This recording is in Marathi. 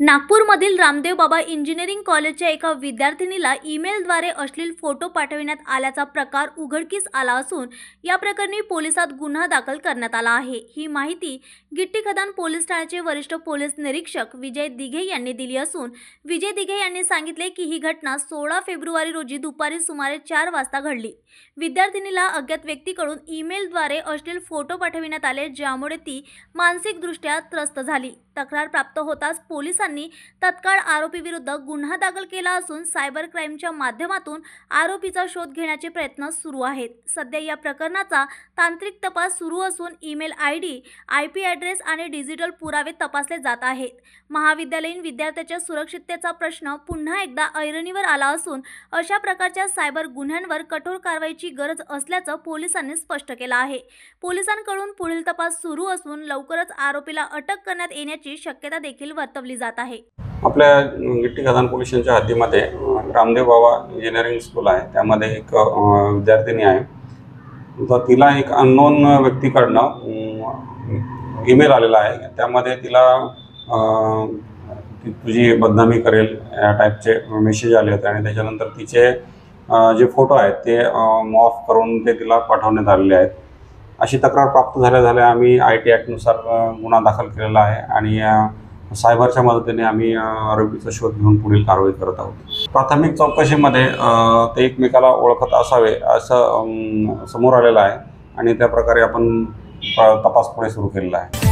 नागपूरमधील रामदेव बाबा इंजिनिअरिंग कॉलेजच्या एका विद्यार्थिनीला ईमेलद्वारे अश्लील फोटो पाठविण्यात आल्याचा प्रकार उघडकीस आला असून या प्रकरणी पोलिसात गुन्हा दाखल करण्यात आला आहे। ही माहिती गिट्टी खदान पोलीस ठाण्याचे वरिष्ठ पोलीस निरीक्षक विजय दिघे यांनी दिली असून विजय दिघे यांनी सांगितले की ही घटना 16 फेब्रुवारी रोजी दुपारी सुमारे 4 वाजता घडली। विद्यार्थिनीला अज्ञात व्यक्तीकडून ईमेलद्वारे अश्लील फोटो पाठविण्यात आले, ज्यामुळे ती मानसिकदृष्ट्या त्रस्त झाली। तक्रार प्राप्त होताच पोलिसांनी तत्काळ आरोपी विरुद्ध गुन्हा दाखल केला असून सायबर क्राईमच्या माध्यमातून आरोपीचा शोध घेण्याचे प्रयत्न सुरू आहेत। सध्या या प्रकरणाचा तांत्रिक तपास सुरू असून ईमेल आयडी, IP ॲड्रेस आणि डिजिटल पुरावे तपासले जात आहेत। महाविद्यालयीन विद्यार्थ्याच्या सुरक्षिततेचा प्रश्न पुन्हा एकदा ऐरणीवर आला असून अशा प्रकारच्या सायबर गुन्ह्यांवर कठोर कारवाईची गरज असल्याचं पोलिसांनी स्पष्ट केलं आहे। पोलिसांकडून पुढील तपास सुरू असून लवकरच आरोपीला अटक करण्यात येण्याची शक्यता देखील वर्तवली जात आहे। आपल्या गिट्टी खदान पोलीस स्टेशनच्या हद्दीमध्ये रामदेव बाबा इंजिनिअरिंग स्कूल आहे, त्यामध्ये एक विद्यार्थिनी आहे। तर तिला एक अननोन व्यक्तीकडनं ईमेल आलेला आहे, त्यामध्ये तिला तुझी बदनामी करेल या टाईपचे मेसेज आले होते आणि त्याच्यानंतर तिचे जे फोटो आहेत ते मॉर्फ करून ते तिला पाठवण्यात आलेले आहेत। अशी तक्रार प्राप्त झाल्या आम्ही IT ॲक्टनुसार गुन्हा दाखल केलेला आहे आणि सायबरच्या मदतीने आम्ही आरोपीचा शोध घेऊन पुढील कारवाई करत आहोत। प्राथमिक चौकशीमध्ये ते एकमेकाला ओळखत असावे असं समोर आलेलं आहे आणि त्या प्रकारे आपण तपास पुढे सुरू केलेला आहे।